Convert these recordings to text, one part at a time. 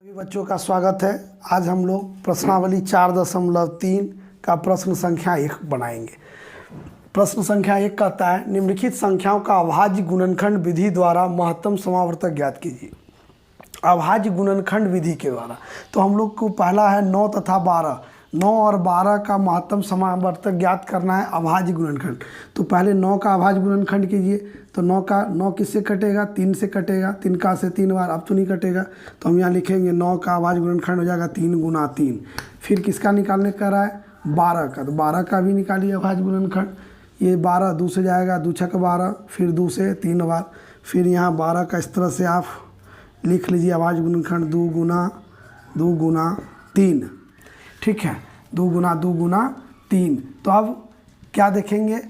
सभी बच्चों का स्वागत है। आज हम लोग प्रश्नावली 4.3 का प्रश्न संख्या 1 बनाएंगे। प्रश्न संख्या 1 कहता है निम्नलिखित संख्याओं का अभाज्य गुणनखंड विधि द्वारा महत्तम समावर्तक ज्ञात कीजिए। अभाज्य गुणनखंड विधि के द्वारा तो हम लोग को पहला है 9 तथा 12। 9 और 12 का महत्तम समावर्तक ज्ञात करना है अभाज्य गुणनखंड। तो पहले 9 का अभाज्य गुणनखंड कीजिए। तो 9 किससे कटेगा? 3 से कटेगा। 3 का से 3 बार, अब तो नहीं कटेगा। तो हम यहाँ लिखेंगे 9 का अभाज्य गुणनखंड हो जाएगा 3 गुना 3। फिर किसका निकालने का रहा है? 12 का। तो 12 का भी निकालिए अभाज्य गुणनखंड। ये 12 2 से जाएगा, 2 छक 12, फिर 2 से 3 बार। फिर यहाँ 12 का इस तरह से आप लिख लीजिए अभाज्य गुणनखंड 2 गुना 3। ठीक है, 2 गुना 3। तो अब क्या देखेंगे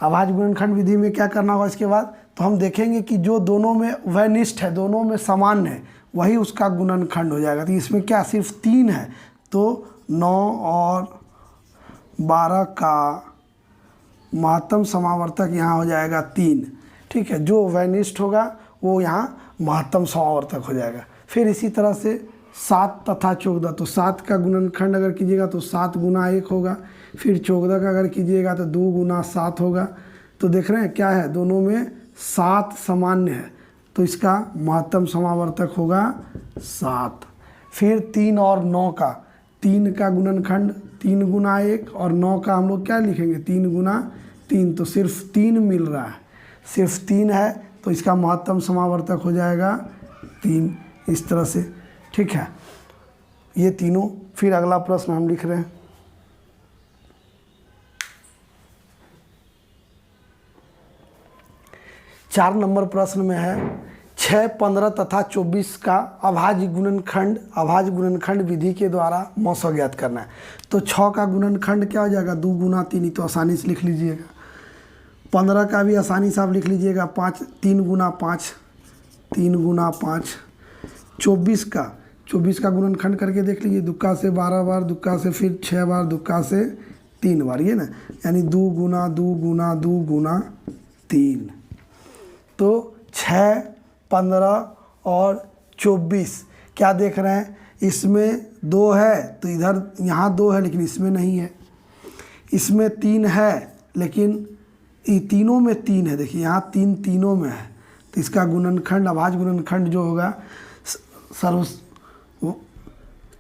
अभाज्य गुणनखंड विधि में क्या करना होगा इसके बाद? तो हम देखेंगे कि जो दोनों में वैनिष्ठ है, दोनों में सामान्य है, वही उसका गुणनखंड हो जाएगा। तो इसमें क्या सिर्फ 3 है, तो 9 और 12 का महत्तम समावर्तक यहाँ हो जाएगा 3। ठीक है, जो वैनिष्ठ होगा वो यहाँ महत्तम समावर्तक हो जाएगा। फिर इसी तरह से 7 तथा 14। तो 7 का गुणनखंड अगर कीजिएगा तो 7 गुना 1 होगा। फिर 14 का अगर कीजिएगा तो 2 गुना 7 होगा। तो देख रहे हैं क्या है, दोनों में 7 सामान्य है, तो इसका महत्तम समावर्तक होगा 7। फिर 3 और 9 का, 3 का गुणनखंड 3 गुना 1 और 9 का हम लोग क्या लिखेंगे? 3 गुना 3। तो सिर्फ 3 मिल रहा है, सिर्फ 3 है, तो इसका महत्तम समावर्तक हो जाएगा 3। इस तरह से। ठीक है, ये तीनों। फिर अगला प्रश्न हम लिख रहे हैं 4 नंबर प्रश्न में है 6, 15 तथा 24 का अभाज्य गुणनखंड विधि के द्वारा मौसा ज्ञात करना है। तो 6 का गुणनखंड क्या हो जाएगा? 2 गुना 3। तो आसानी से लिख लीजिएगा। 15 का भी आसानी से आप लिख लीजिएगा 3 गुना 5। 3 गुना 5। 24 का गुणनखंड करके देख लीजिए। दुक्का से 12 बार, दुक्का से फिर 6 बार, दुक्का से 3 बार, ये ना, यानी 2 गुना 3। तो 6, 15 और 24 क्या देख रहे हैं? इसमें 2 है, तो इधर यहाँ 2 है लेकिन इसमें नहीं है। इसमें 3 है लेकिन ये तीनों में 3 है। देखिए यहाँ 3 तीनों में है, तो इसका गुणनखंड अभाज्य गुणनखंड जो होगा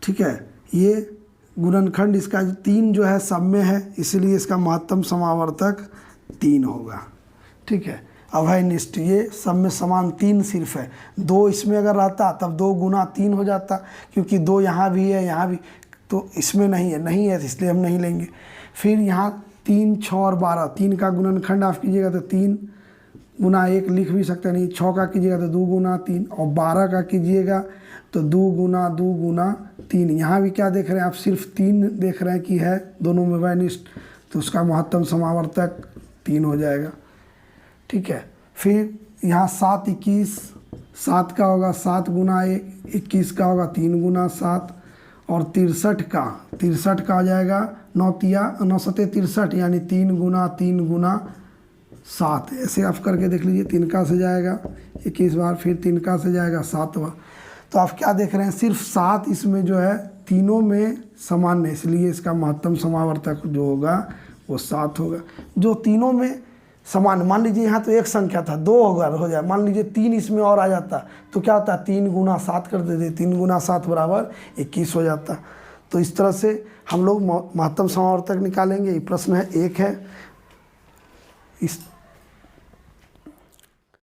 ठीक है, ये गुणनखंड इसका 3 जो है सब में है, इसलिए इसका महत्तम समावर्तक 3 होगा। ठीक है, अभयनिष्ठ ये सब में समान 3 सिर्फ है। 2 इसमें अगर रहता तब 2 गुना 3 हो जाता, क्योंकि 2 यहाँ भी है, यहाँ भी, तो इसमें नहीं है, इसलिए हम नहीं लेंगे। फिर यहाँ 3, 6 और 12, 3 का गुणनखंड आप कीजिएगा तो 3 गुना 1 लिख भी सकते नहीं। 6 का कीजिएगा तो 2 गुना 3, और 12 का कीजिएगा तो 2 गुना 3। यहाँ भी क्या देख रहे हैं आप? सिर्फ 3 देख रहे हैं कि है, दोनों में वैनिष्ठ, तो उसका महत्तम समावर्तक 3 हो जाएगा। ठीक है, फिर यहाँ 7, 21, 7 का होगा 7 गुना 1, 21 का होगा 3 गुना 7, और 63 का हो जाएगा 9 7 63, यानी 3 गुना 7। ऐसे आप करके देख लीजिए। 3 का से जाएगा 21 बार, फिर 3 का से जाएगा 7 बार। तो आप क्या देख रहे हैं? सिर्फ 7 इसमें जो है तीनों में समान है, इसलिए इसका महत्तम समावर्तक जो होगा वो 7 होगा। जो तीनों में समान, मान लीजिए यहाँ तो एक संख्या था, 2 होगा हो जाए, मान लीजिए 3 इसमें और आ जाता तो क्या होता? 3 गुना 7 कर देते, 3 गुना 7 बराबर 21 हो जाता। तो इस तरह से हम लोग महत्तम समावर्तक निकालेंगे। ये प्रश्न है 1 है। इस